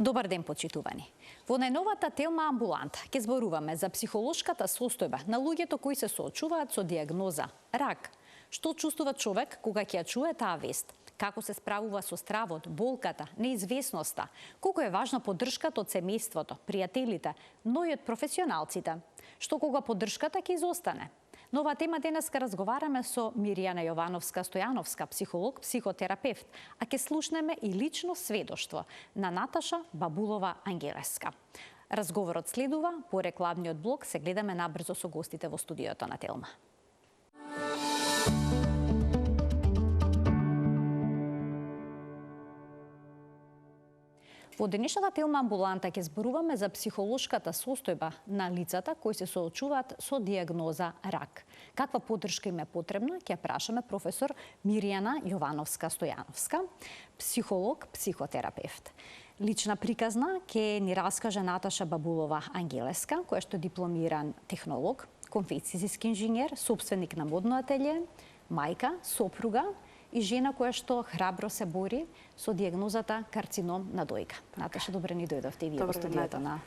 Добар ден, почитувани. Во најновата Телма амбуланта ќе зборуваме за психолошката состојба на луѓето кои се соочуваат со диагноза рак. Што чувствува човек кога ќе ја чуе таа вест? Како се справува со стравот, болката, неизвестноста? Колку е важна поддршката од семејството, пријателите, но и од професионалците? Што кога поддршката ќе изостане? На оваа тема денеска разговараме со Мирјана Јовановска-Стојановска, психолог, психотерапевт, а ќе слушнеме и лично сведоштво на Наташа Бабулова-Ангелеска. Разговорот следува, по рекламниот блок се гледаме набрзо со гостите во студиото на Телма. Во денешната Телма амбуланта ќе зборуваме за психолошката состојба на лицата кои се соочуваат со диагноза рак. Каква поддршка им е потребна, ќе прашаме професор Мирјана Јовановска-Стојановска, психолог, психотерапевт. Лична приказна ќе ни раскаже Наташа Бабулова-Ангелеска, која што е дипломиран технолог, конфекцијски инженер, собственик на модно ателје, мајка, сопруга и жена која што храбро се бори со диагнозата карцином на дојка. Наташа, добре ни дојдовте и вие во студиото на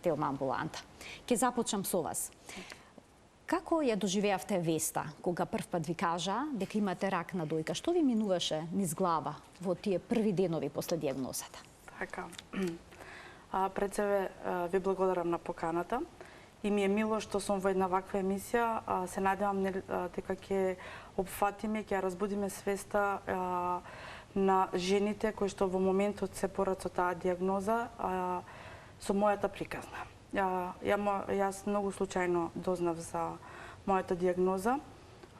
Телма амбуланта. Ќе започнам со вас. Како ја доживеавте веста кога првпат ви кажа дека имате рак на дојка? Што ви минуваше низ глава во тие први денови после диагнозата? Така. Пред себе ви благодарам на поканата. И ми е мило што сум во една ваква емисија. Се надевам дека ќе опфатиме, ќе разбудиме свеста на жените кои што во моментот се борат со таа диагноза со мојата приказна. Јас многу случајно дознав за мојата диагноза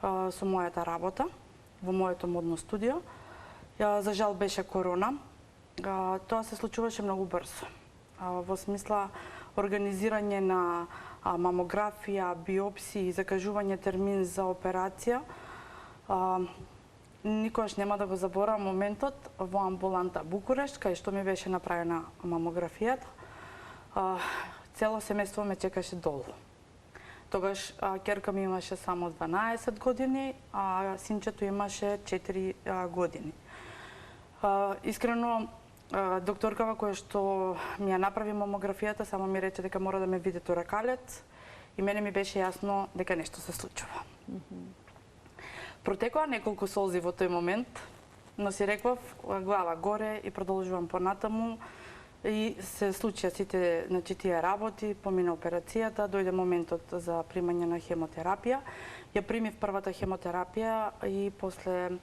со мојата работа во моето модно студио. За жал беше корона. Тоа се случуваше многу брзо. Во смисла организирање на мамографија, биопсии, закажување термин за операција. Никогаш нема да го заборавам моментот во амбуланта Букурешт, кај што ми беше направена мамографијата. Цело семејство ме чекаше долу. Тогаш ќерка ми имаше само 12 години, а синчето имаше 4 години. Искрено, докторкава која што ми ја направи мамографијата само ми рече дека мора да ме види торакалец и мене ми беше јасно дека нешто се случува. Протекоа неколку солзи во тој момент, но си реков глава горе и продолжувам понатаму и се случија сите тие работи, помина операцијата, дојде моментот за примање на хемотерапија. Ја примив првата хемотерапија и после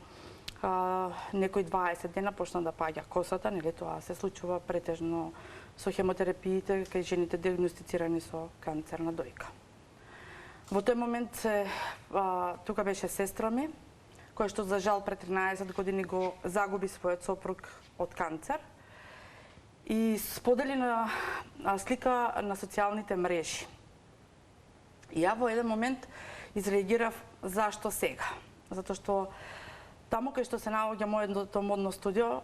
некои 20 дена почна да паѓа косата, нели тоа се случува претежно со хемотерапиите кај жените диагностицирани со канцер на дојка. Во тој момент тука беше сестра ми, која што за жал пред 13 години го загуби својот сопруг од канцер и сподели на слика на социјалните мрежи. И ја во еден момент изреагирав зашто сега, затоа што таму кај што се наоѓа моето модно студио,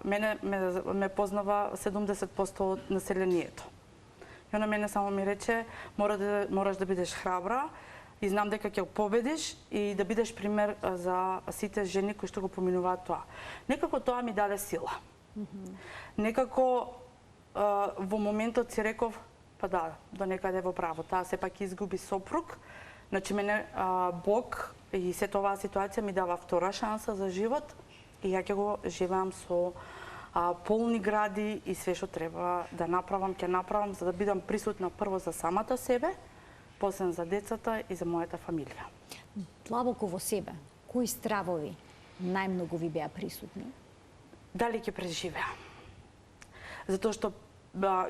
ме познава 70% од населението. И она мене само ми рече, мораш да бидеш храбра и знам дека ќе победиш и да бидеш пример за сите жени кои што го поминуваат тоа. Некако тоа ми даде сила. Некако во моментот си реков, па да, до некаде во право, таа сепак изгуби сопруг, значи мене Бог и сета оваа ситуација ми дава втора шанса за живот и ја ќе го живеам со полни гради и све што треба да направам, ќе направам за да бидам присутна прво за самата себе, после за децата и за мојата фамилија. Длабоко во себе, кои стравови најмногу ви беа присутни? Дали ќе преживеа? Затоа што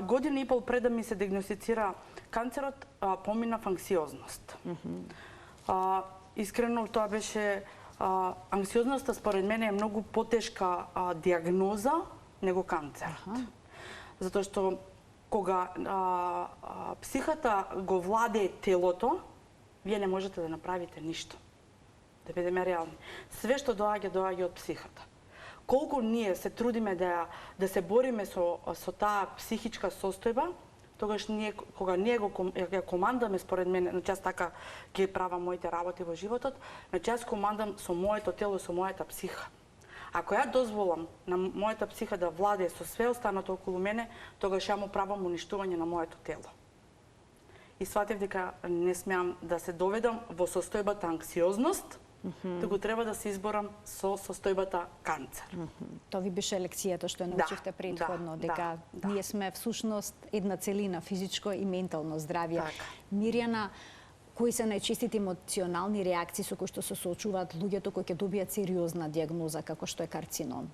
година и пол пред да ми се диагностицира канцерот, поминав анксиозност. Искрено тоа беше анксиозноста според мене е многу потешка диагноза него канцерот. Затоа што кога психата го владее телото, вие не можете да направите ништо. Да бидеме реални. Све што доаѓа од психата. Колку ние се трудиме да се бориме со таа психичка состојба, тогаш кога ние ја командаме, според мене, значи јас така ги правам моите работи во животот, значи јас командам со моето тело, со мојата психа. Ако ја дозволам на мојата психа да владее со све останато околу мене, тогаш ја му правам уништување на моето тело. И сватев дека не смеам да се доведам во состојбата анксиозност, туку треба да се изборам со состојбата канцер. Тоа ви беше лекцијата што ја научивте претходно, дека ние сме всушност една целина, физичко и ментално здравје. Мирјана, кои се најчестите емоционални реакции со кои што се соочуваат луѓето кои ќе добијат сериозна дијагноза како што е карцином?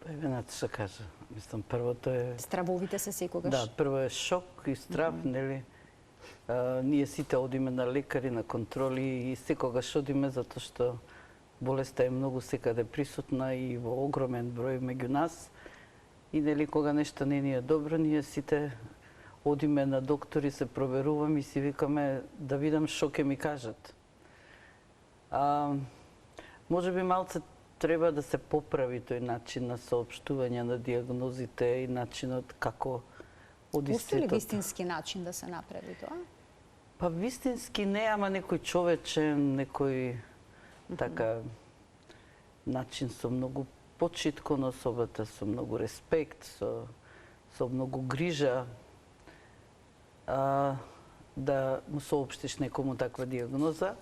Евената што кажа, мислам првото е Стравовите се секогаш. Да, прво е шок и страв, нели? Ние сите одиме на лекари, на контроли и секогаш одиме затоа што болеста е многу секаде присутна и во огромен број меѓу нас. И нели кога нешто не ни е добро, ние сите одиме на доктори, се проверуваме и си викаме да видам што ќе ми кажат. Може би малце треба да се поправи тој начин на соопштување на дијагнозите и начинот како оди Постои ли светот. вистински начин да се направи тоа? Па вистински не, ама некој човечен, некој така начин со многу почит кон особата, со многу респект, со многу грижа, да му соопштиш некому таква дијагноза.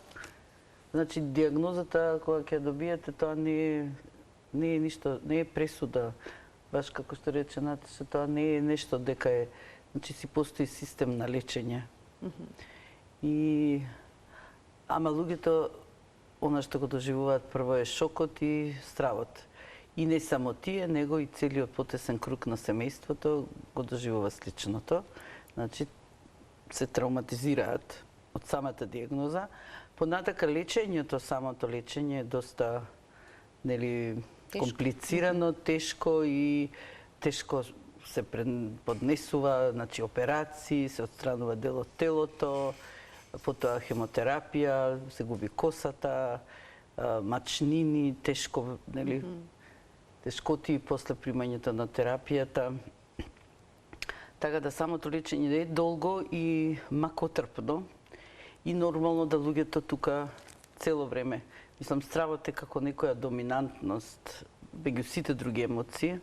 Значи, дијагнозата кога ќе добиете, тоа не е ништо, не е пресуда. Баш како што рече Наташа, тоа не е нешто дека е, значи си постои систем на лечење. Ама луѓето, она што го доживуваат прво е шокот и стравот. И не само тие, него и целиот потесен круг на семејството го доживува сличното. Значи, се травматизираат од самата дијагноза. Понатака лечењето, самото лечење е доста, нели, комплицирано, тешко и тешко се поднесува, значи операции, се отстранува дел од телото, потоа хемотерапија, се губи косата, мачнини, тешко, нели, тешкоти после примањето на терапијата. Така да самото лечење е долго и макотрпно и нормално да луѓето тука цело време, мислам, стравот е како некоја доминантност меѓу сите други емоции.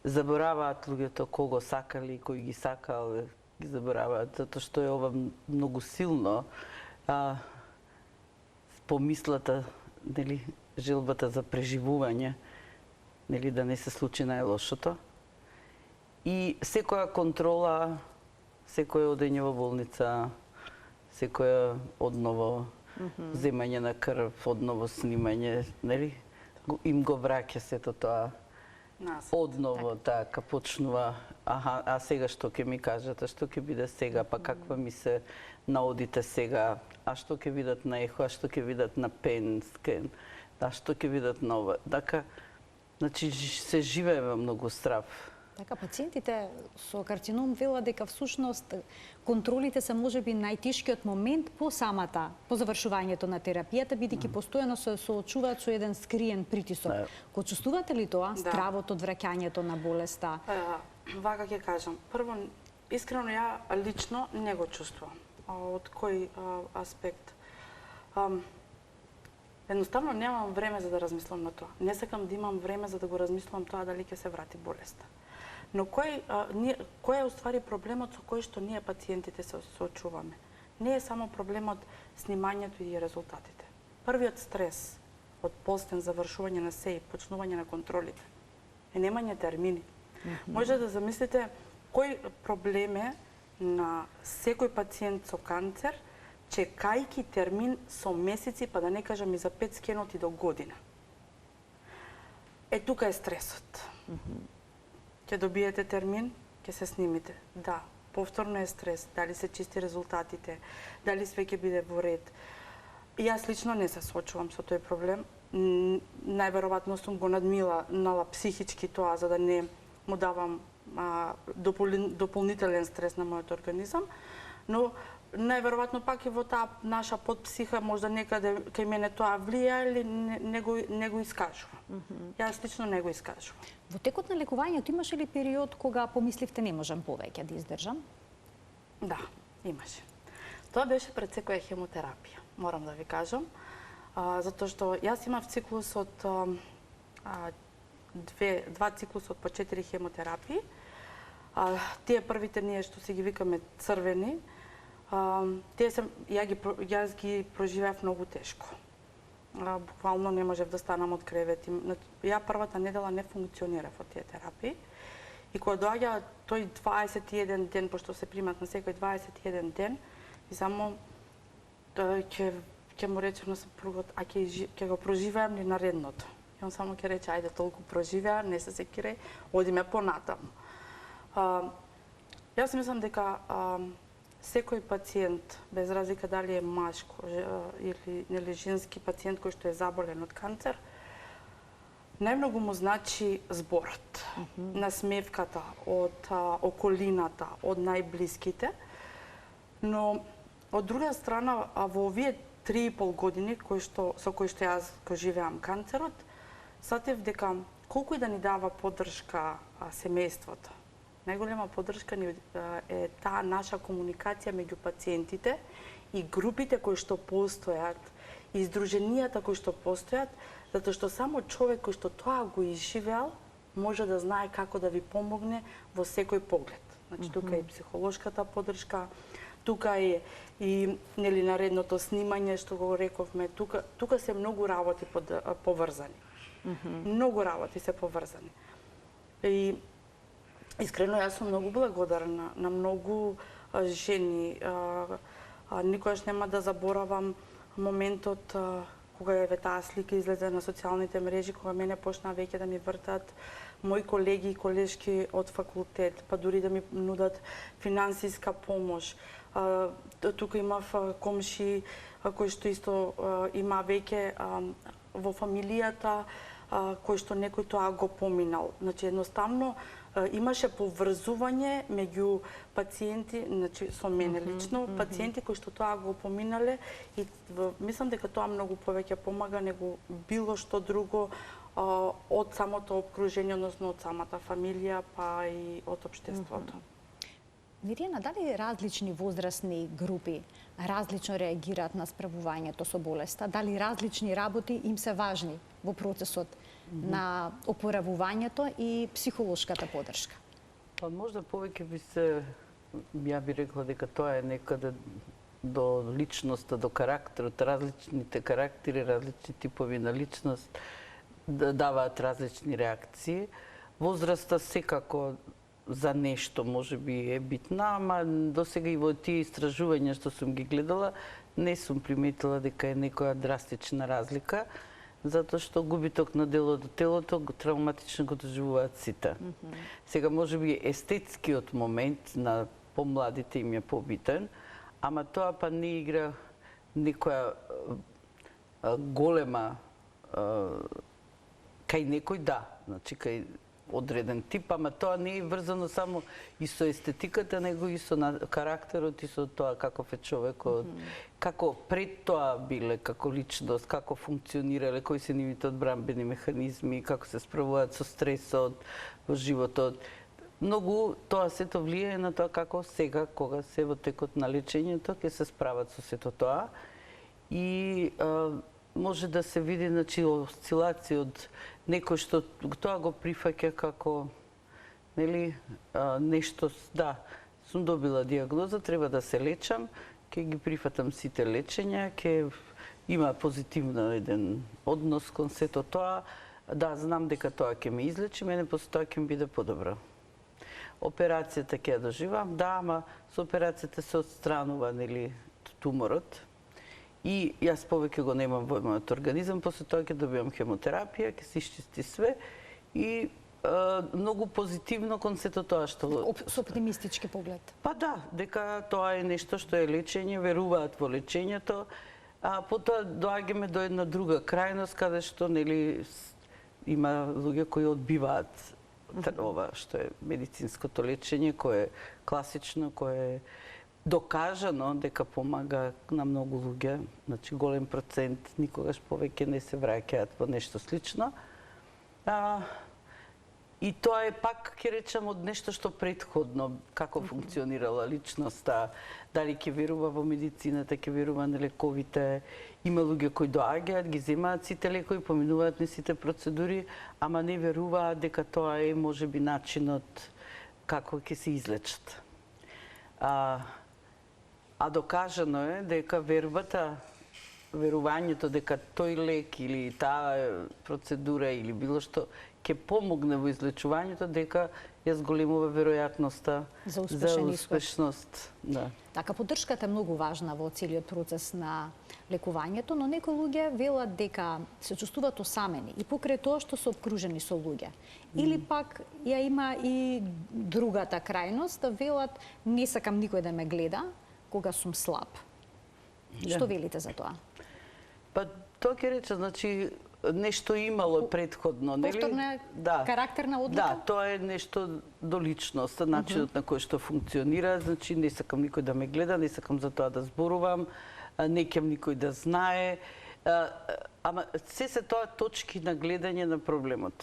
Забораваат луѓето кого сакали, кој ги сакал, ги забораваат, затоа што е ова многу силно. Помислата, нели, желбата за преживување, нели, да не се случи најлошото. И секоја контрола, секоја одење во болница, секоја одново земање на крв, одново снимање, нели, им го враќа сето тоа. Одново, така, почнува, а сега што ќе ми кажат, а што ќе биде сега, па каква ми се наодите сега, а што ќе видат на ехо, а што ќе видат на пен, скен, а што ќе видат на ова. Така, значи, се живее во многу страв. Така, пациентите со карцином велат дека всушност контролите се можеби најтешкиот момент по завршувањето на терапијата, бидејќи постојано се соочуваат со еден скриен притисок. Го чувствувате ли тоа, стравот од враќањето на болеста? Вака ќе кажам. Прво, искрено ја лично не го чувствувам. Од кој аспект? Едноставно немам време за да размислам на тоа. Не сакам да имам време за да го размислам тоа дали ќе се врати болеста. Но кој е уствари проблемот со кој што ние пациентите се соочуваме? Не е само проблемот снимањето и резултатите. Првиот стрес од постен завршување на се и почнување на контролите е немање термини. Може да замислите кој проблем е на секој пациент со канцер, чекајки термин со месеци, па да не кажам и за 5 скеноти до година. Тука е стресот. Ќе добиете термин, ќе се снимите. Да, повторно е стрес, дали се чисти резултатите, дали све ќе биде во ред. Јас лично не се соочувам со тој проблем. Најверојатно сум го надминала психички тоа, за да не му давам дополнителен стрес на мојот организам, но најверојатно пак и во таа наша подпсиха можда некаде кај мене тоа влија или не го искажува. Јас лично не го искажувам. Во текот на лекувањето имаше ли период кога помисливте не можам повеќе да издржам? Да, имаше. Тоа беше пред секоја хемотерапија, морам да ви кажам, затоа што јас имав циклус од два циклуса од по 4 хемотерапии. Тие првите ние што се ги викаме црвени, јас ги проживеав многу тешко. Буквално не можев да станам од кревет. Ја првата недела не функционирав од тие терапии. И кога доаѓа тој 21 ден, пошто се примат на секој 21 ден, и само ќе му речем на сопругот, ќе го проживеам ли наредното. И он само ќе рече, ајде толку проживеа, не се секирај, одиме понатаму. Јас мислам дека секој пациент, без разлика дали е машко или женски пациент кој што е заболен од канцер, најмногу му значи зборот, насмевката од околината, од најблиските, но од друга страна во овие 3,5 години со кои што јас го живеам канцерот, сатев дека колку и да ни дава поддршка семејството, најголема поддршка е таа наша комуникација меѓу пациентите и групите кои што постојат, и издруженијата кои што постојат, затоа што само човек кој што тоа го изживеал може да знае како да ви помогне во секој поглед. Значи тука е и психолошката поддршка, тука е и нели наредното снимање што го рековме, тука се многу работи поврзани. Многу работи се поврзани. И искрено јас сум многу благодарна на многу жени. Никогаш нема да заборавам моментот кога еве таа слика излезе на социјалните мрежи, кога мене почнаа веќе да ми вртат мои колеги и колешки од факултет, па дури да ми нудат финансиска помош. Тука имав комши кои што исто има веќе во фамилијата, кој што некој тоа го поминал. Значи едноставно имаше поврзување меѓу пациенти, значи со мене лично, пациенти кои што тоа го поминале, и мислам дека тоа многу повеќе помага него било што друго од самото обкружение, односно од самата фамилија, па и од општеството. Миријана, дали различни возрастни групи различно реагираат на справувањето со болеста? Дали различни работи им се важни во процесот на опоравувањето и психолошката поддршка? Па можда повеќе ја би рекла дека тоа е некаде до личноста, до карактерот, различните карактери, различни типови на личност даваат различни реакции. Возраста секако за нешто можеби е битна, ама досега и во тие истражувања што сум ги гледала, не сум приметила дека е некоја драстична разлика, затоа што губиток на дел од телото травматично го доживуваат сите. Сега можеби естетскиот момент на помладите им е побитен, ама тоа па не игра некоја голема кај некој значи кај одреден тип, ама тоа не е врзано само и со естетиката, него и со карактерот и со тоа каков е човекот, како пред тоа биле, како личност, како функционирале, кои се нивните одбранбени механизми, како се справуваат со стресот во животот. Многу тоа сето влијае на тоа како сега, кога се во текот на лечењето, ќе се справат со сето тоа. И може да се види, значи, осцилација од некој што тоа го прифаќа како нели нешто, да, сум добила диагноза, треба да се лечам, ќе ги прифатам сите лечења, ќе има позитивно еден однос кон сето тоа, да, знам дека тоа ќе ме излечи, мене после тоа ќе ми биде подобро. Операцијата ќе ја доживам, да, ама со операцијата се отстранува нели туморот. И јас повеќе го немам во мојот организам, после тоа ќе добивам хемотерапија, ќе се исчисти све и многу позитивно кон сето тоа што... Со оптимистички поглед. Па да, дека тоа е нешто што е лечење, веруваат во лечењето, а потоа доаѓаме до една друга крајност, каде што нели има луѓе кои одбиваат ова што е медицинското лечење, кое е класично, кое е докажано дека помага на многу луѓе, значи голем процент никогаш повеќе не се враќаат во нешто слично. И тоа е пак, ќе речам, од нешто што претходно, како функционирала личноста, дали ќе верува во медицината, ќе верува на лековите. Има луѓе кои доаѓаат, ги земаат сите лекови, поминуваат низ сите процедури, ама не веруваат дека тоа е можеби начинот како ќе се излечат. А докажано е дека верувањето дека тој лек или таа процедура или било што ќе помогне во излечувањето, дека ја зголемува веројатноста За за успешен успешност. Да. Така, поддршката е многу важна во целиот процес на лекувањето, но некои луѓе велат дека се чувствуваат осамени и покрај тоа што се обкружени со луѓе. Или пак ја има и другата крајност, да велат не сакам никој да ме гледа кога сум слаб. Што велите за тоа? Па тоа ќе рече, значи нешто имало претходно, нели? Повторна карактерна одлика? Да, тоа е нешто до личноста, начинот на кој што функционира, значи не сакам никој да ме гледа, не сакам за тоа да зборувам, не ќам никој да знае, ама се тоа точки на гледање на проблемот.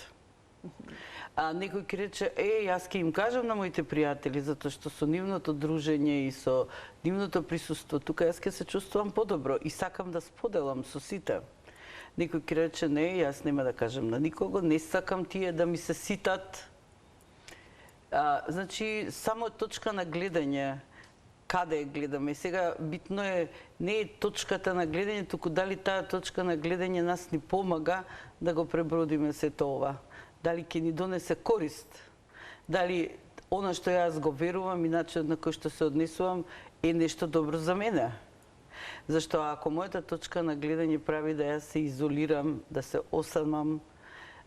Некој ќе рече, јас ќе им кажам на моите пријатели, затоа што со нивното дружење и со нивното присуство тука јас ќе се чувствувам подобро и сакам да споделам со сите. Некој ќе рече, не, јас нема да кажам на никого, не сакам тие да ми се ситат. Значи, само е точка на гледање, каде гледаме. Сега, битно е, не е точката на гледање, туку дали таа точка на гледање нас ни помага да го пребродиме сето ова. Дали ќе ни донесе корист, дали она што јас го верувам и начинот на кој што се однесувам е нешто добро за мене. Зашто ако мојата точка на гледање прави да јас се изолирам, да се осамам,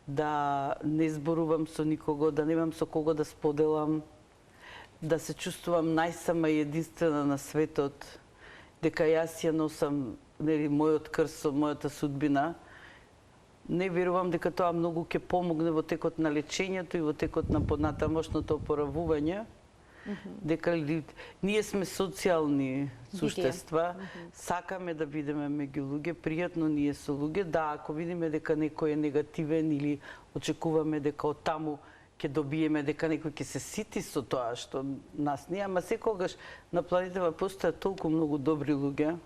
да не зборувам со никого, да немам со кого да споделам, да се чувствувам најсама и единствена на светот, дека јас ја носам, нели, мојот крст со мојата судбина, не верувам дека тоа многу ќе помогне во текот на лечењето и во текот на понатамошното опоравување, дека ние сме социјални суштества, сакаме да бидеме меѓу луѓе, пријатно ние со луѓе, да, ако видиме дека некој е негативен или очекуваме дека од таму ќе добиеме, дека некој ќе се сити со тоа што нас не, ама секогаш на планетава постојат толку многу добри луѓе,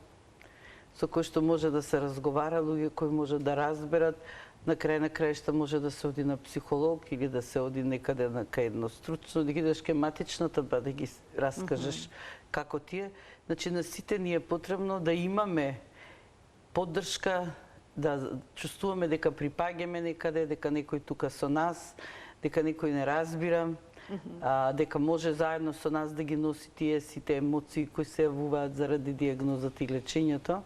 со кои што може да се разговара, луѓе кои може да разберат, на крај на краишта може да се оди на психолог или да се оди некаде на кај едно стручно, да ги идеш кај матичната, да ги раскажеш како ти е. Значи, на сите ни е потребно да имаме поддршка, да чувствуваме дека припаѓаме некаде, дека некој тука со нас, дека некој не разбира, дека може заедно со нас да ги носи тие сите емоции кои се јавуваат заради диагнозата и лечењето.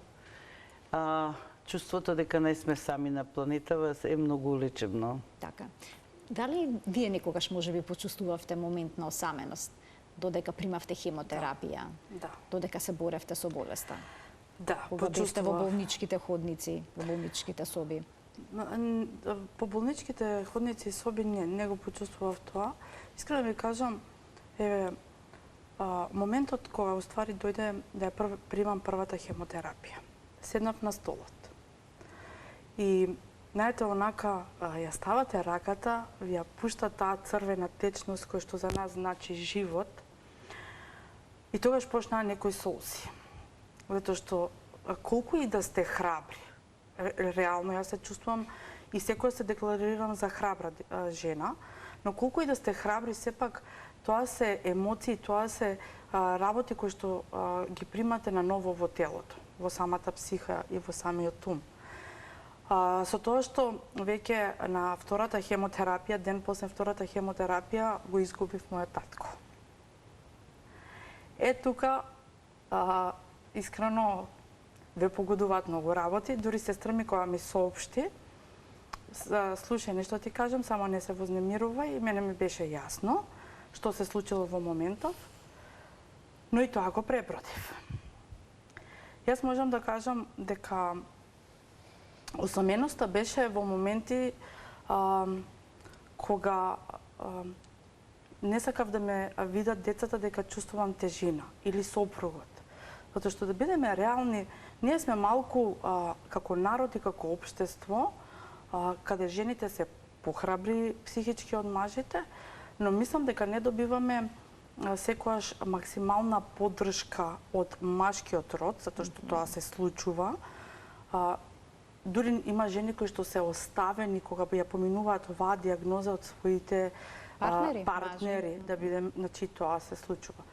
Чувството дека не сме сами на планетава е многу лечебно. Така. Дали вие некогаш може би почувствувавте момент на осаменост, додека примавте хемотерапија? Да. Додека се боревте со болеста? Да, Кога бевте во болничките ходници, во болничките соби? По болничките ходници и соби не го почувствував тоа. Искрено ви кажам, моментот кога уствари дојде да ја примам првата хемотерапија. Седнав на столот. И, знаете, онака, ја ставате раката, ви ја пушта таа црвена течност која што за нас значи живот. И тогаш почнаа некои солзи. Затоа што колку и да сте храбри, реално јас се чувствувам и секој се декларирам за храбра жена, но колку и да сте храбри, сепак тоа се емоции, тоа се работи кои што ги примате на ново во телото, во самата психа и во самиот ум. Со тоа што веќе на втората хемотерапија, ден после втората хемотерапија, го изгубив мојот татко. Тука, искрено, ве погодуваат многу работи, дури сестра ми која ми соопшти, слушај, нешто ти кажам, само не се вознемирувај, и мене ми беше јасно што се случило во моментов, но и тоа го пребродив. Јас можам да кажам дека осаменоста беше во моменти кога не сакав да ме видат децата дека чувствувам тежина или сопругот. Затоа што да бидеме реални, ние сме малку како народ и како општество, каде жените се похрабри психички од мажите, но мислам дека не добиваме секогаш максимална поддршка од машкиот род, затоа што тоа се случува. Дури има жени кои што се оставени кога ја поминуваат оваа диагноза од своите партнери да биде, значи тоа се случува.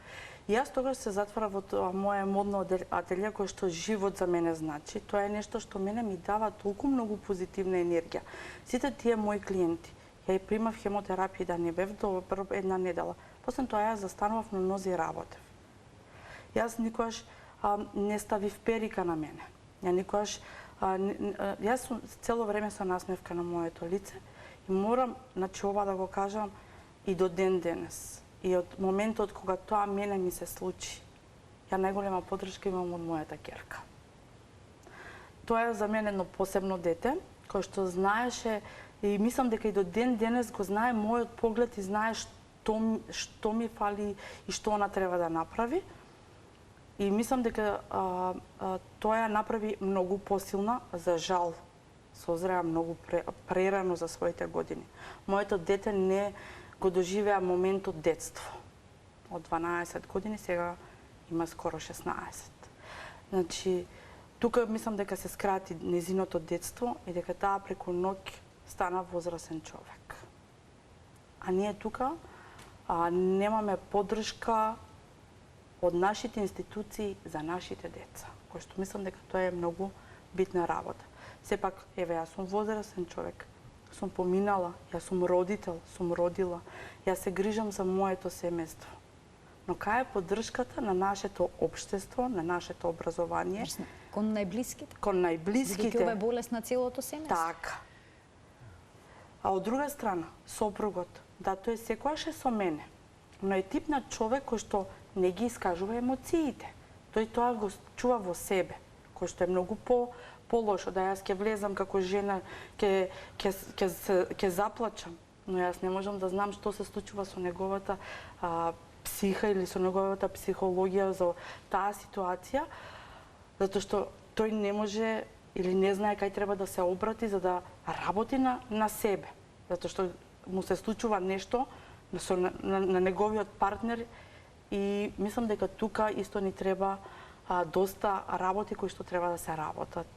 И јас тогаш се затвора во тоа мое модно ателје кое што живот за мене значи. Тоа е нешто што мене ми дава толку многу позитивна енергија. Сите тие мои клиенти, ја примав хемотерапија да не бев до една недела. После тоа јас застанував на нозе и работев. Јас никогаш не ставив перика на мене. Јас цело време со насмевка на моето лице и морам, значи ова да го кажам и до ден денес. И од моментот кога тоа мене ми се случи, ја најголема поддршка имам од мојата ќерка. Тоа е за мене едно посебно дете, кој што знаеше и мислам дека и до ден денес го знае мојот поглед и знае што ми фали и што она треба да направи. И мислам дека тоа ја направи многу посилна, за жал, созреа многу прерано за своите години. Моето дете не го доживеа моментот детство. Од 12 години, сега има скоро 16. Значи, тука мислам дека се скрати незиното детство и дека таа преку ноќ стана возрасен човек. А ние тука немаме поддршка од нашите институции за нашите деца, кој што мислам дека тоа е многу битна работа. Сепак, еве, јас сум возрасен човек, сум поминала, јас сум родител, сум родила, јас се грижам за моето семејство. Но кај е поддршката на нашето општество, на нашето образование? Кон најблиските? Кон најблиските. Бидејќи ова е болест на целото семејство. Така. А од друга страна, сопругот, да, тој секогаш е со мене, но е тип на човек кој што не ги искажува емоциите. Тој тоа го чува во себе, кој што е многу полошо, да јас ќе влезам како жена, ќе заплачам, но јас не можам да знам што се случува со неговата психа или со неговата психологија за таа ситуација, затоа што тој не може или не знае кај треба да се обрати за да работи на себе, затоа што му се случува нешто на неговиот партнер и мислам дека тука исто ни треба доста работи кои што треба да се работат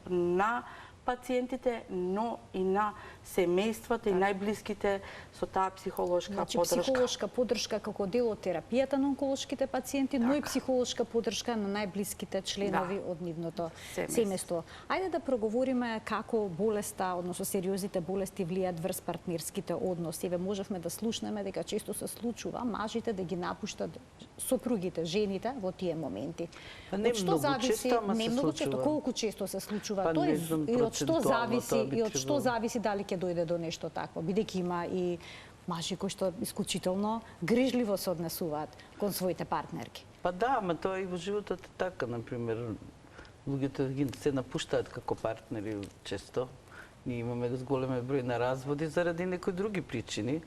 на пациентите, но и на семејствата и најблиските со таа психолошка поддршка. Психолошка поддршка како дел од терапијата на онколошките пациенти, но и психолошка поддршка на најблиските членови од нивното семејство. Ајде да проговориме како болеста, односно сериозните болести влијаат врз партнерските односи. Еве можевме да слушнеме дека често се случува мажите да ги напуштат сопругите, жените во тие моменти. Не што зависи, не многу често, колку често се случува тоа и од што зависи дали ќе дојде до нешто такво, бидејќи има и мажи кои што исклучително грижливо се однесуваат кон своите партнерки. Па да, ама тоа и во животот е така, например, луѓето ги се напуштаат како партнери често. Ние имаме голем број на разводи заради некои други причини.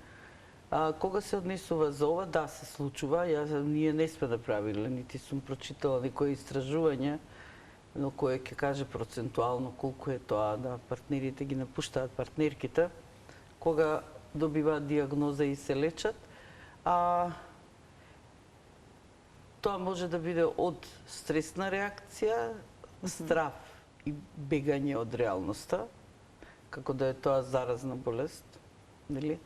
Кога се однесува за ова, да, се случува. Ние не сме направиле, нити сум прочитала некои истражувања, но кој ќе каже процентуално колку е тоа да партнерите ги напуштаат партнерките кога добиваат диагноза и се лечат. Тоа може да биде од стресна реакција, страв и бегање од реалноста, како да е тоа заразна болест, нели?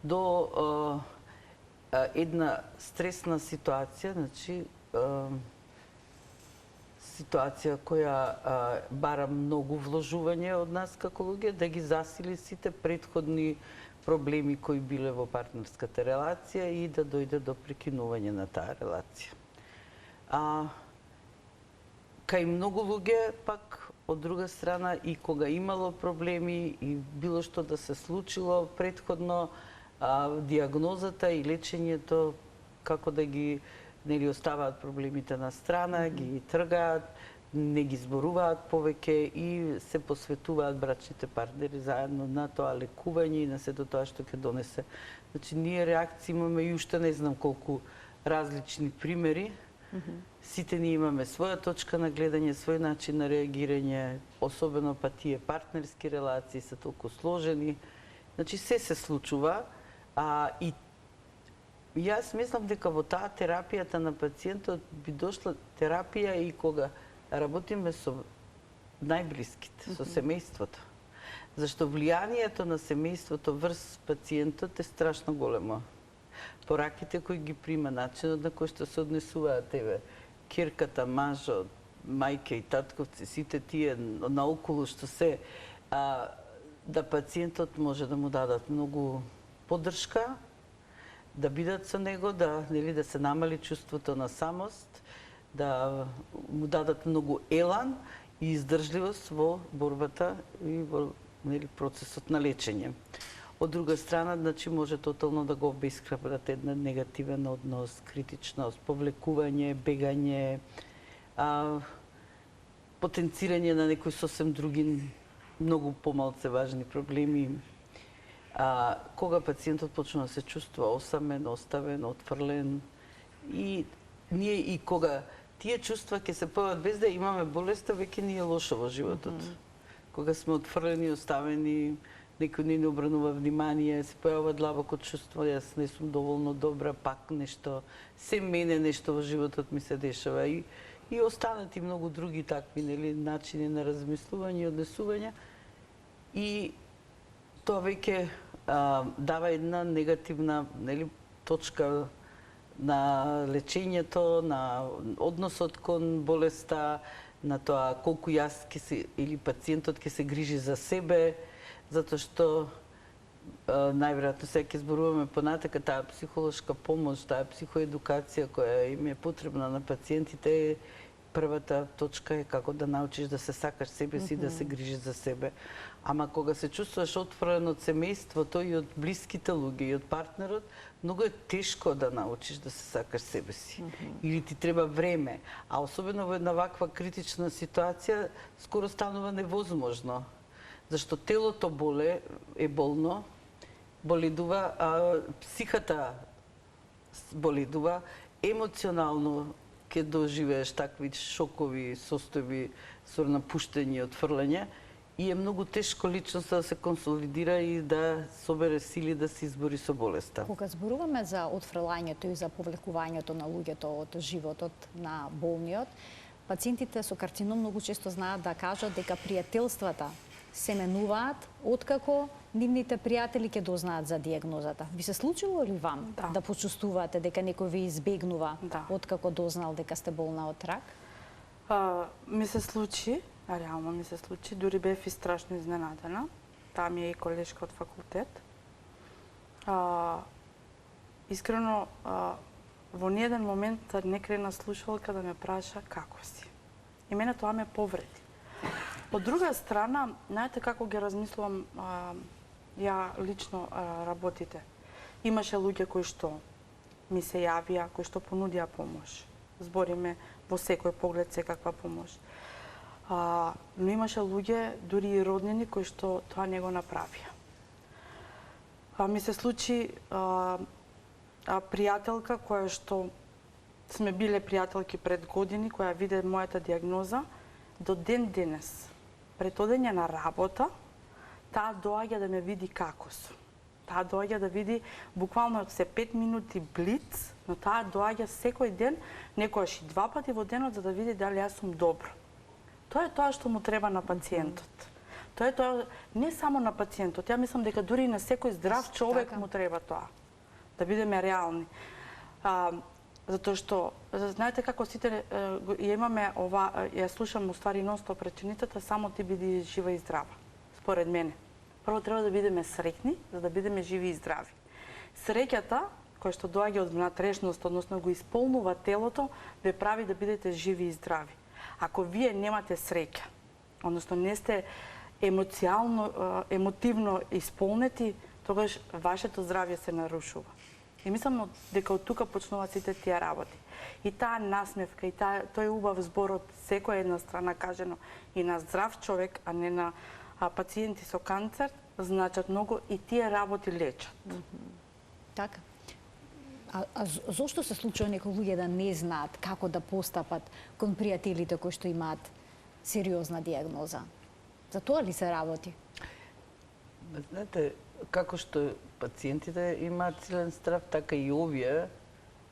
До една стресна ситуација, значи ситуација која бара многу вложување од нас како луѓе, да ги засили сите претходни проблеми кои биле во партнерската релација и да дојде до прекинување на таа релација. Кај многу луѓе, пак, од друга страна, и кога имало проблеми и било што да се случило предходно, диагнозата и лечењето, како да ги оставаат проблемите на страна, ги тргаат, не ги зборуваат повеќе и се посветуваат брачните партнери заедно на тоа лекување и на сето тоа што ќе донесе. Значи, ние реакции имаме и уште не знам колку различни примери. Сите ние имаме своја точка на гледање, свој начин на реагирање, особено па тие партнерски релации се толку сложени Значи се случува, и јас мислам дека во таа терапијата на пациентот би дошла терапија и кога работиме со најблиските, со семејството. Зашто влијанието на семејството врз пациентот е страшно големо. Пораките кои ги прима, начинот на кој што се однесуваат тебе, ќерката, мажот, мајке и татковци, сите тие наоколу што се, да пациентот може да му дадат многу поддршка, да бидат со него, да се намали чувството на самост, да му дадат многу елан и издржливост во борбата и во процесот на лечење. Од друга страна, значи, може тотално да го обесхрабрат една негативен однос, критичност, повлекување, бегање, потенцирање на некои сосем други, многу помалце важни проблеми. Кога пациентот почна да се чувствува осамен, оставен, отфрлен, и ние и кога тие чувства ќе се појават без да имаме болеста, веќе ни е лошо во животот. Кога сме отфрлени, оставени, некој не обранува внимание, се појавува длабоко чувство, јас не сум доволно добра, пак нешто, се мене нешто во животот ми се дешава, и останати многу други такви начини на размислување и однесување. И тоа веќе дава една негативна точка на лечењето, на односот кон болеста, на тоа колку јас или пациентот ќе се грижи за себе, затоа што најверојатно сега ќе зборуваме понатака, таа психолошка помош, таа психоедукација која им е потребна на пациентите, првата точка е како да научиш да се сакаш себе си, да се грижиш за себе. Ама кога се чувствуваш отфрлен од семејството и од блиските луѓе и од партнерот, многу е тешко да научиш да се сакаш себе си. Или ти треба време. А особено во една ваква критична ситуација, скоро станува невозможно. Зашто телото е болно, боледува, психата боледува, емоционално ќе доживееш такви шокови состојби со напуштање и отфрлање, и е многу тешко личноста да се консолидира и да собере сили да се избори со болеста. Кога зборуваме за отфрлањето и за повлекувањето на луѓето од животот на болниот, пациентите со карцином многу често знаат да кажат дека пријателствата се менуваат откако нивните пријатели ќе дознаат за дијагнозата. Ви се случило ли вам да почувствувате дека некој ви избегнува откако дознал дека сте болна од рак? Ми се случи, реално ми се случи, дури бев и страшно изненадена. Таа ми е и колешка од факултет. Искрено, во ниеден момент не крена слушалка да ме праша како си. И мене тоа ме повреди. Од друга страна, знаете како ги размислувам ја лично работите. Имаше луѓе кои што ми се јавија, кои што понудија помош. Збориме во секој поглед секаква помош. Но имаше луѓе, дури и роднини, кои што тоа не го направија. Ми се случи пријателка која што сме биле пријателки пред години, која виде мојата дијагноза, до ден денес, пред одење на работа, таа доаѓа да ме види како сум. Таа доаѓа да види буквално се 5 минути блиц, но таа доаѓа секој ден, некојаш и 2 пати во денот, за да види дали јас сум добро. Тоа е тоа што му треба на пациентот. Тоа е тоа не само на пациентот, ја мислам дека дури и на секој здрав човек му треба тоа. Да бидеме реални. Затоа што, знаете како сите ја имаме ја слушам уствари нон-стоп реченицата, само ти биди жива и здрава, според мене. Прво треба да бидеме среќни, за да бидеме живи и здрави. Среќата, која што доаѓа од внатрешност, односно го исполнува телото, ве прави да бидете живи и здрави. Ако вие немате среќа, односно не сте емотивно исполнети, тогаш вашето здравје се нарушува. И мислам дека од тука почнуваат сите тие работи. И таа насмевка, и тој убав збор од секоја една страна кажено и на здрав човек, а не на пациенти со канцер, значат многу и тие работи лечат. Така. А зошто се случува некои луѓе да не знаат како да постапат кон пријателите кои што имаат сериозна дијагноза? За тоа ли се работи? Знаете, како што пациентите имаат силен страв, така и овие,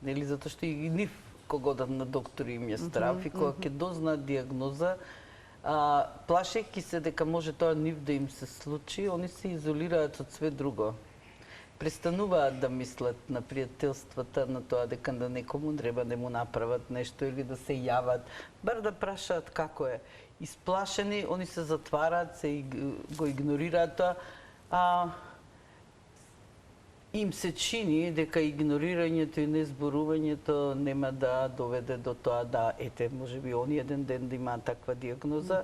нели, затоа што и нив кога одат на доктори им е страв и кога ќе дознаат диагноза, плашејќи се дека може тоа нив да им се случи, они се изолираат од све друго. Престануваат да мислат на пријателствата, на тоа дека да некому треба да му направат нешто или да се јават, бар да прашаат како е. Исплашени, они се затвараат, го игнорираат тоа, им се чини дека игнорирањето и незборувањето нема да доведе до тоа да, ете, можеби они еден ден да имаат таква диагноза.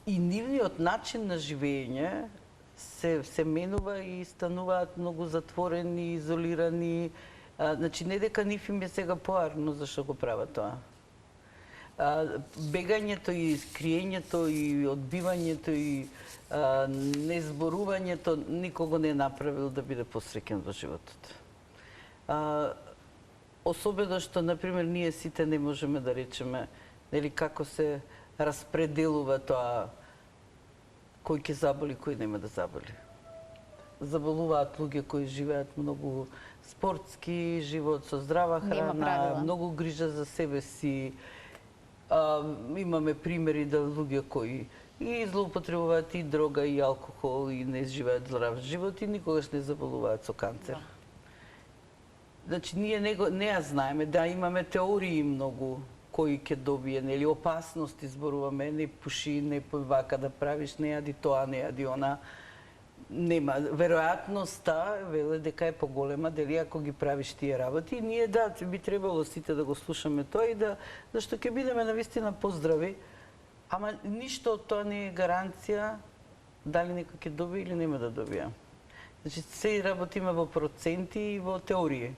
И нивниот начин на живење се менува и стануваат многу затворени, изолирани. Значи, не дека нив им е сега поарно зашто го прават тоа. Бегањето и криењето и одбивањето и незборувањето никого не е направил да биде посреќен во животот. Особено што, например, ние сите не можеме да речеме нели како се распределува тоа кој ќе заболи, кој нема да заболи. Заболуваат луѓе кои живеат многу спортски живот, со здрава храна, многу грижа за себе си. Имаме примери да луѓе кои и злоупотребуваат и дрога, и алкохол, и не живеат здрав живот и никогаш не заболуваат со канцер. Значи, ние не ја знаеме, да, имаме теории многу кој ќе добие, нели, опасности зборуваме, не пуши, не вака да правиш, не јади тоа, не јади она. Нема. Веројатноста, веле дека е поголема, дали ако ги правиш тие работи, ние да, би требало сите да го слушаме тоа и да, зашто ќе бидеме навистина поздрави, ама ништо од тоа не е гаранција дали некој ќе добие или нема да добие. Значи, се работиме во проценти и во теории.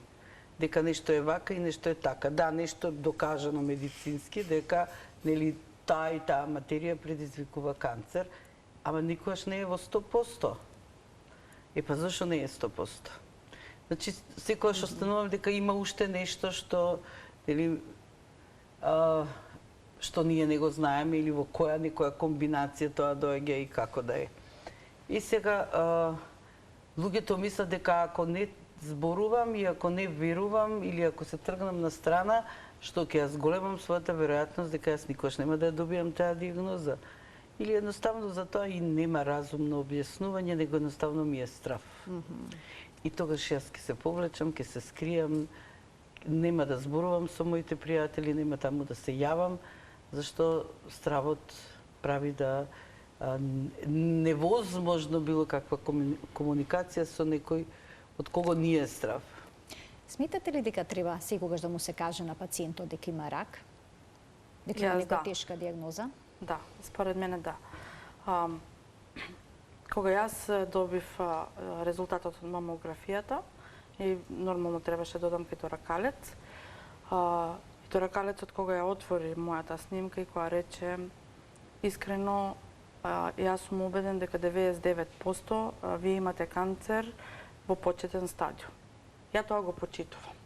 Дека нешто е вака и нешто е така. Да, нешто е докажано медицински, дека нели таа и таа материја предизвикува канцер, ама никогаш не е во 100%. Па зашо не е 100%? Значи, секогаш останувам дека има уште нешто што нели што ние не го знаеме или во која некоја комбинација тоа доаѓа и како да е. И сега луѓето мислат дека ако не зборувам и ако не верувам или ако се тргнам на страна, што ќе ја зголемам својата веројатност дека јас никогаш нема да ја добијам таа диагноза. Или едноставно за тоа и нема разумно објаснување, него едноставно ми е страв. И тогаш јас ќе се повлечам, ќе се скријам, нема да зборувам со моите пријатели, нема таму да се јавам, зашто стравот прави да невозможно било каква комуникација со некој од кого ни е страв. Сметате ли дека треба секогаш да му се каже на пациентот дека има рак? Дека има некоја тешка диагноза? Да, според мене да. Кога јас добив резултатот од мамографијата и нормално требаше да додам торакалец, торакалецот кога ја отвори мојата снимка и кога рече искрено јас сум убеден дека 99% вие имате канцер во почетен стадиум. Ја тоа го почитувам.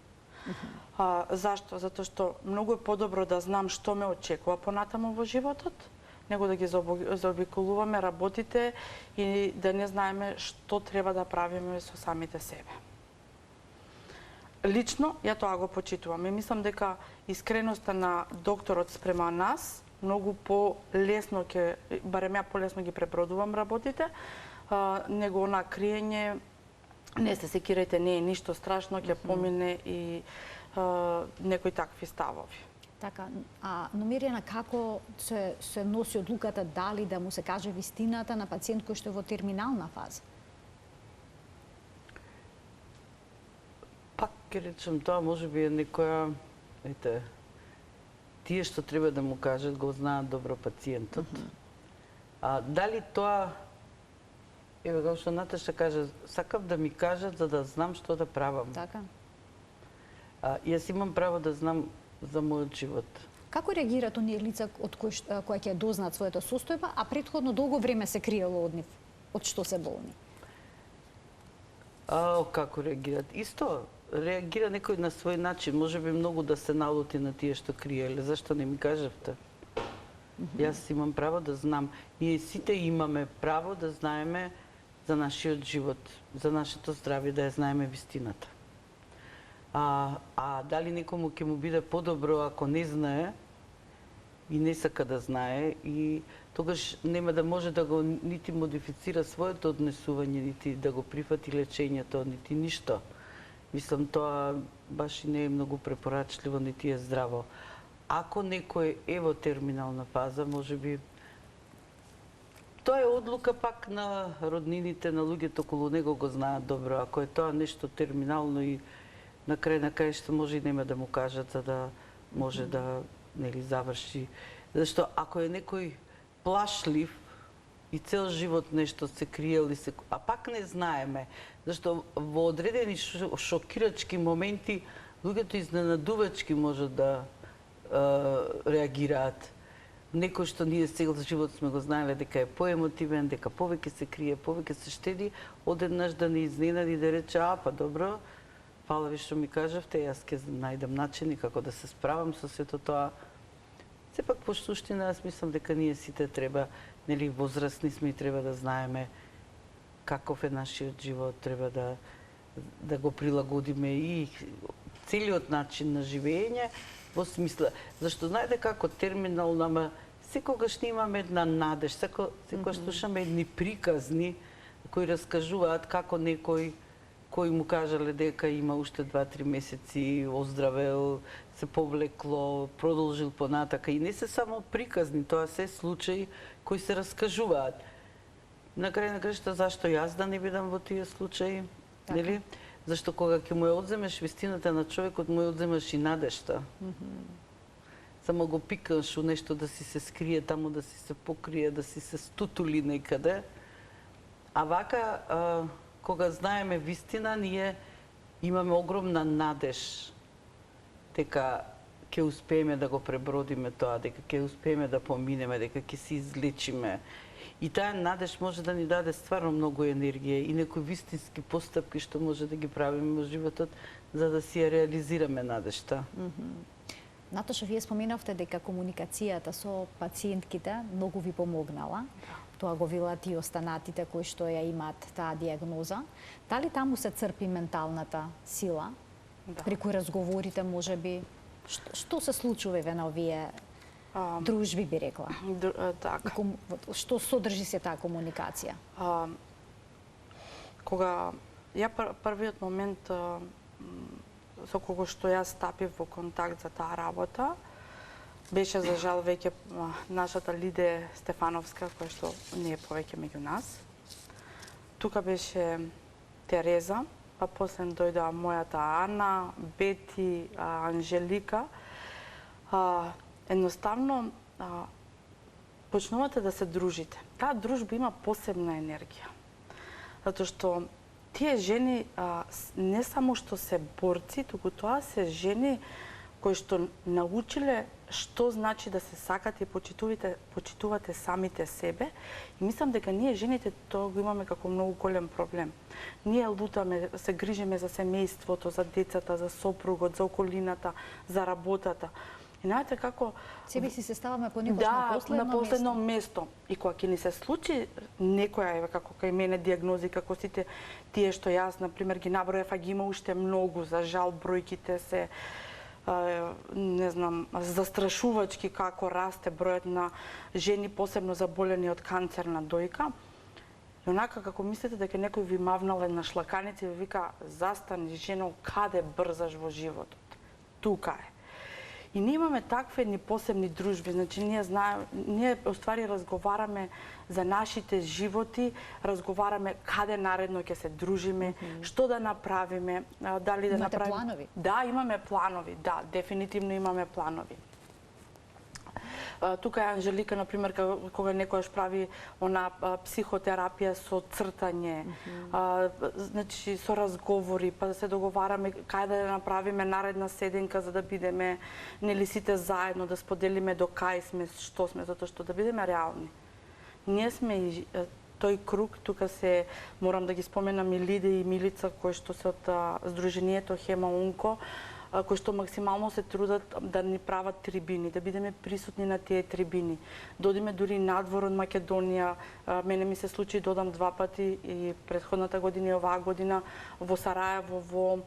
Зашто? Затоа што многу е подобро да знам што ме очекува понатаму во животот, него да ги заобиколуваме работите и да не знаеме што треба да правиме со самите себе. Лично, ја тоа го почитувам и мислам дека искреноста на докторот спрема нас многу полесно ќе, барем ја полесно ги пребродувам работите, него на криење, не се секирајте, не е ништо страшно, ќе помине и некои такви ставови. Така, но Мирјана, како се носи одлуката дали да му се каже вистината на пациент кој што е во терминална фаза? Пак ќе речем тоа, можеби е некоја, ете, тие што треба да му кажат го знаат добро пациентот. Дали тоа, еве како што Наташа каже, сакав да ми кажат за да знам што да правам. Така. Јас имам право да знам за мојот живот. Како реагираат оние лица од кои ќе дознаат својата состојба, а претходно долго време се криело од нив, од што се болни? Како реагираат? Исто, реагира некој на свој начин, можеби многу да се налути на тие што криеле. Зашто не ми кажавте? Јас имам право да знам. Ние сите имаме право да знаеме за нашиот живот, за нашето здравје, да ја знаеме вистината. А дали некому ќе му биде подобро ако не знае и не сака да знае, и тогаш нема да може да го нити модифицира своето однесување, нити да го прифати лечењето, нити ништо. Мислам, тоа баш и не е многу препорачливо, нити е здраво. Ако некој е во терминална фаза, можеби тоа е одлука пак на роднините, на луѓето околу него го знаат добро. Ако е тоа нешто терминално и на крај што може и нема да му кажат за да може да заврши. Зашто ако е некој плашлив и цел живот нешто се криел и се, а пак не знаеме, зашто во одредени шокирачки моменти луѓето изненадувачки можат да реагираат. Некој што ние цел живот сме го знаеле дека е поемотивен, дека повеќе се крие, повеќе се штеди, одеднаш да не изненади да рече, па добро, фала ви што ми кажавте, јас ќе најдам начини како да се справам со сето тоа. Сепак по суштина, јас мислам дека ние сите треба, возрастни сме и треба да знаеме каков е нашиот живот, треба да го прилагодиме и целиот начин на живење, во смисла, зашто знаете како терминално, ама секогаш не имаме една надеж, секогаш слушаме едни приказни кои раскажуваат како некој кој му кажале дека има уште 2-3 месеци, оздравел, се повлекло, продолжил понатака. И не се само приказни, тоа се случаи кои се раскажуваат. На крај на крајшта, зашто јас да не бидам во тие случаи, нели? Зашто кога ќе му ја одземеш вистината на човекот, му ја одземаш и надежта. Само го пикаш у нешто да си се скрие таму, да си се покрие, да си се стутули некаде. А вака, кога знаеме вистина, ние имаме огромна надеж дека ќе успееме да го пребродиме тоа, дека ќе успееме да поминеме, дека ќе се излечиме. И таа надеж може да ни даде стварно многу енергија и некои вистински постапки што може да ги правиме во животот за да си ја реализираме надежта. Наташа, вие споменавте дека комуникацијата со пациентките многу ви помогнала. Тоа го велат и останатите кои што ја имаат таа диагноза. Дали таму се црпи менталната сила? Преку разговорите, можеби, што се случува на овие дружби, би рекла? Така. Што содржи се таа комуникација? Кога ја првиот момент со кого што јас стапив во контакт за таа работа, беше за жал веќе нашата Лиде Стефановска, која што не е повеќе меѓу нас. Тука беше Тереза, па после дојде мојата Ана, Бети, Анжелика. Едноставно почнувате да се дружите. Таа дружба има посебна енергија. Затоа што тие жени не само што се борци, туку тоа се жени кои што научиле што значи да се сакате и почитувате самите себе. И мислам дека ние жените тоа го имаме како многу голем проблем. Ние лутаме, се грижиме за семејството, за децата, за сопругот, за околината, за работата. И знаете како себе си се ставаме понекогаш на последно место. И кога ќе ни се случи некоја како кај мене диагнози, како сите тие што јас на пример ги набројав, а ги има уште многу, за жал бројките се не знам, застрашувачки како расте бројот на жени посебно заболени од канцер на дојка. И онака како мислите дека некој ви мавнал една шлаканица и ви вика застани жено, каде брзаш во животот? Тука е. И ние имаме такви ни посебни дружби, значи ние уствари разговараме за нашите животи, разговараме каде наредно ќе се дружиме, што да направиме, дали да направиме. Имате планови? Да, имаме планови, да, дефинитивно имаме планови. Тука е Анжелика, например, кога некојаш прави она психотерапија со цртање, значи со разговори, па да се договараме каде да направиме наредна седенка за да бидеме нели сите заедно, да споделиме до кај сме, што сме, затоа што да бидеме реални. Ние сме и тој круг, тука се морам да ги споменам и Лиде и Милица кои што се од Сдруженијето Хема Унко, кои што максимално се трудат да ни прават трибини, да бидеме присутни на тие трибини. Додиме дури надвор од Македонија, мене ми се случи додам 2 пати и претходната година и оваа година во Сараево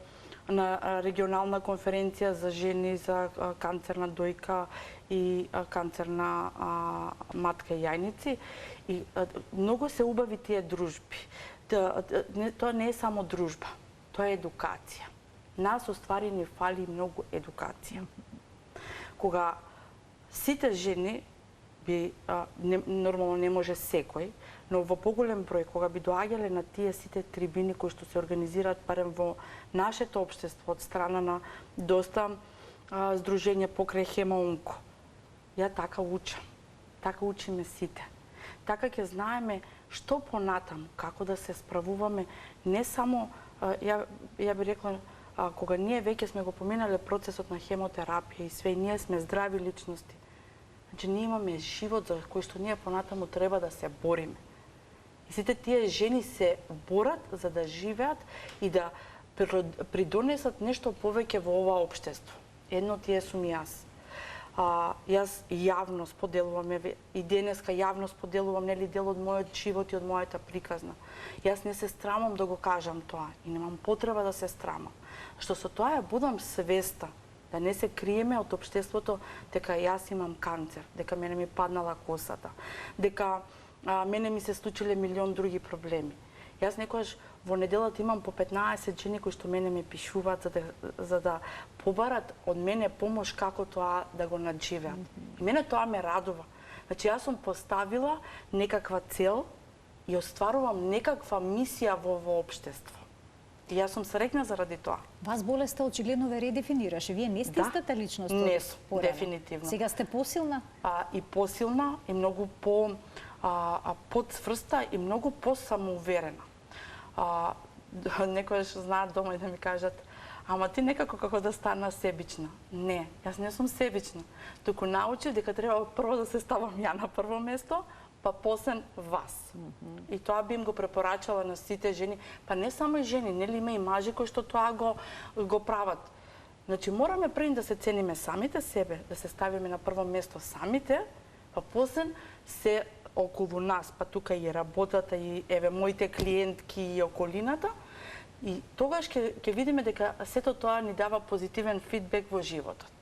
на регионална конференција за жени за канцер на дојка и канцер на матка и јајници. И многу се убави тие дружби. Тоа не е само дружба, тоа е едукација. Нас, оствари, не фали многу едукација. Кога сите жени нормално не може секој, но во поголем број, кога би доаѓале на тие сите трибини кои што се организираат барем во нашето општество од страна на доста здруженја покрај Хемоунко, ја така учам. Така учиме сите. Така ќе знаеме што понатаму, како да се справуваме, не само, ја би рекла, кога ние веќе сме го поминале процесот на хемотерапија и све, ние сме здрави личности. Значи, ние имаме живот за кој што ние понатаму треба да се бориме. И сите тие жени се борат за да живеат и да придонесат нешто повеќе во ова општество. Едно тие сум јас. Јас јавно споделувам, и денеска јавно споделувам дел од мојот живот и од мојата приказна. Јас не се страмам да го кажам тоа и немам потреба да се страмам. Што со тоа ја будам свеста, да не се криеме од општеството дека јас имам канцер, дека мене ми паднала косата, дека мене ми се случиле милион други проблеми. Јас некогаш во неделата имам по 15 жени кои што мене ми пишуваат за да побарат од мене помош како тоа да го надживеат. И мене тоа ме радува. Значи, јас сум поставила некаква цел и остварувам некаква мисија во општество. И јас сум среќна заради тоа. Вас болеста очигледно ве редефинираше. Вие не сте истата личност од не сум, порано. дефинитивно. Сега сте посилна? И посилна, и многу подцврста и многу посамоуверена. Некојаш знаат дома и да ми кажат, ама ти некако како да стана себична. Не, јас не сум себична. Туку научив дека треба прво да се ставам ја на прво место, па посен вас. И тоа би им го препорачала на сите жени, па не само и жени, нели има и мажи кои што тоа го прават. Значи, мораме пред да се цениме самите себе, да се ставиме на прво место самите, па посен се околу нас, па тука и работата, и еве моите клиентки и околината, и тогаш ќе видиме дека сето тоа ни дава позитивен фидбек во животот.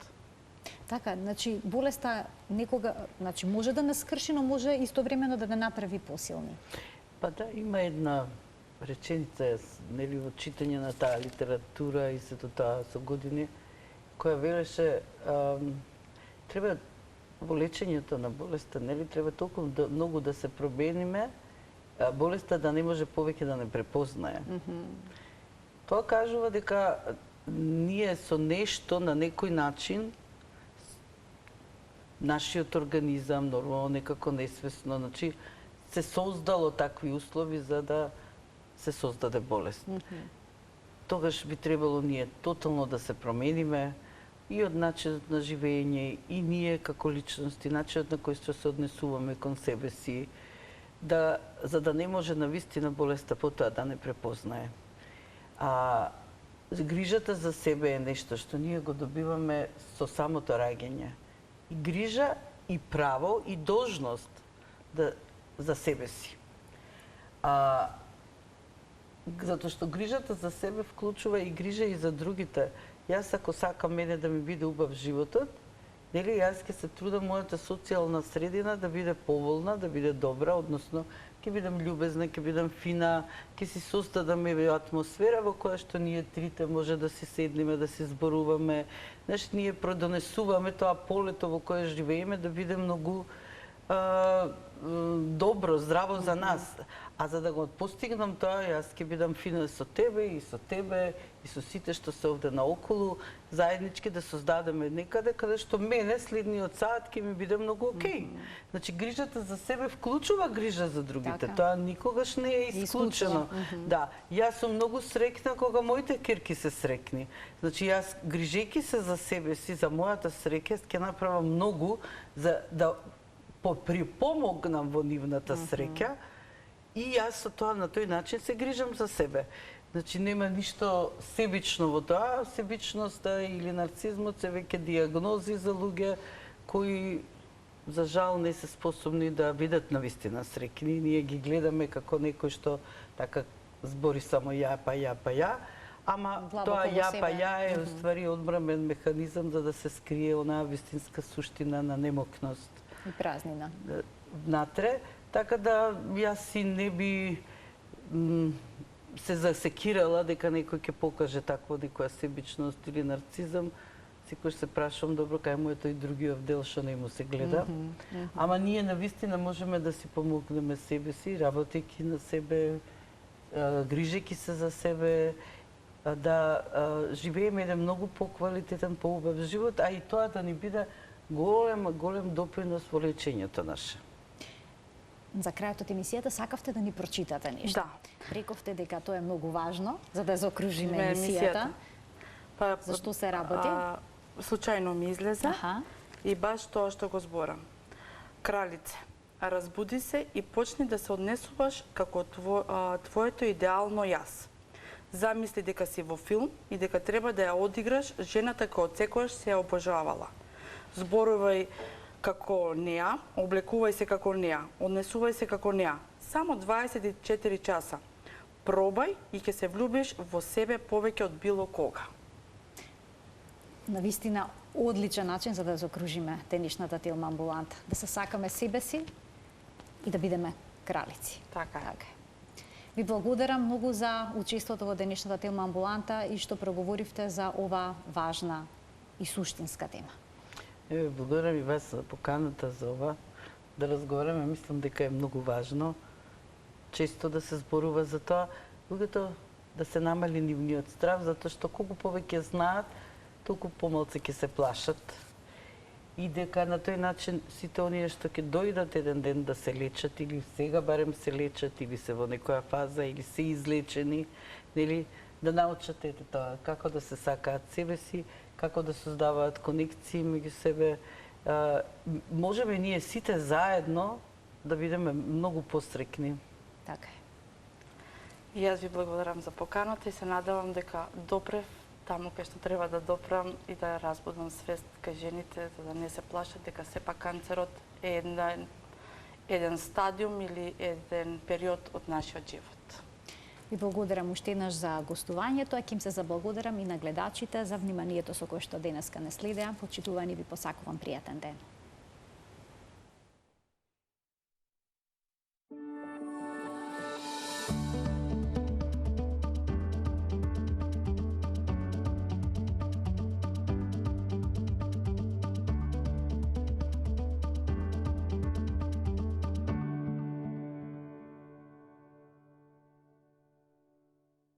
Така, значи болеста некога, значи може да нас скрши, но може истовремено да не направи посилни. Па да, има една реченица, нели, во читање на таа литература и сето тоа со години, која велеше треба во лечењето на болеста, нели, треба толку многу да се промениме, болеста да не може повеќе да не препознае. Тоа кажува дека ние со нешто на некој начин нашиот организам, нормално некако несвесно, значи се создало такви услови за да се создаде болест. Тогаш би требало ние тотално да се промениме и од начинот на живење, и ние како личности, начинот на кој што се однесуваме кон себе си, за да не може навистина болеста потоа да не препознае. Грижата за себе е нешто што ние го добиваме со самото раѓање. И грижа, и право, и должност за себе си. Затоа што грижата за себе вклучува и грижа и за другите. Јас ако сакам мене да ми биде убав животот, нели, јас ќе се трудам мојата социјална средина да биде поволна, да биде добра, односно ќе бидам љубезна, ќе бидам фина, ќе си создадам атмосфера во која што ние трите може да си седнеме, да си зборуваме, ние продонесуваме тоа полето во кое живееме да биде многу добро, здраво за нас. А за да го постигнам тоа, јас ќе бидам фина со тебе, и со сите што се овде наоколу, заеднички да создадеме некаде каде што мене следниот саат ќе ми биде многу окей. Значи, грижата за себе вклучува грижа за другите. Тоа никогаш не е исклучено. Да, јас сум многу среќна кога моите ќерки се среќни. Значи, јас грижејќи се за себе си, за мојата среќа, ќе направам многу за да припомогнам во нивната среќа И јас со тоа на тој начин се грижам за себе. Значи нема ништо себично во тоа, себичноста или нарцизмот се веќе диагнози за луѓе кои за жал не се способни да бидат навистина среќни. Ние ги гледаме како некој што така збори само ја, па ја, па ја, ама тоа ја, па ја е уствари одбрамен механизам за да се скрие онаа вистинска суштина на немокност. И празнина. Внатре, така да јас си не би се засекирала дека некој ќе покаже таква некоја себичност или нарцизам. Секој се прашувам, добро, кај му е тој другиот дел што не му се гледа. Ама ние навистина можеме да си помогнеме себе си, работејќи на себе, грижејќи се за себе, да живееме еден многу поквалитетен, поубав живот, а и тоа да ни биде голем допринос во лечењето наше. За крајот од емисијата сакавте да ни прочитате нешто. Да. Рековте дека тоа е многу важно за да заокружиме емисијата. Па, Зашто се работи? Случајно ми излезе и баш тоа што го зборам. Кралице, разбуди се и почни да се однесуваш како твоето идеално јас. Замисли дека си во филм и дека треба да ја одиграш жената која отсекогаш се ја обожавала. Зборувај како неа, облекувај се како неа, однесувај се како неа. Само 24 часа. Пробај и ќе се влюбиш во себе повеќе од било кога. Навистина одличен начин за да заокружиме денешната Телма амбуланта. Да се сакаме себе си и да бидеме кралици. Така е. Ви благодарам многу за учеството во денешната Телма амбуланта и што проговоривте за ова важна и суштинска тема. Благодарам и вас за поканата за ова. Да разговараме, мислам дека е многу важно. Често да се зборува за тоа, луѓето да се намали нивниот страв, затоа што колку повеќе знаат, толку помалку ќе се плашат. И дека на тој начин сите оние што ќе дојдат еден ден да се лечат, или сега барем се лечат, или се во некоја фаза, или се излечени, нели, да научат ете тоа, како да се сакаат себе си, како да создаваат конекции меѓу себе. Можеме ние сите заедно да бидеме многу посрекни. Така е. И јас ви благодарам за поканата и се надевам дека допрев таму кај што треба да допрам и да разбудам свест кај жените за да не се плашат дека сепак канцерот е еден стадиум или еден период од нашиот живот. Ви благодарам уште еднаш за гостувањето, а ќе им се заблагодарам и на гледачите за вниманието со кое што денеска не следеа. Почитувани ви посакувам пријатен ден.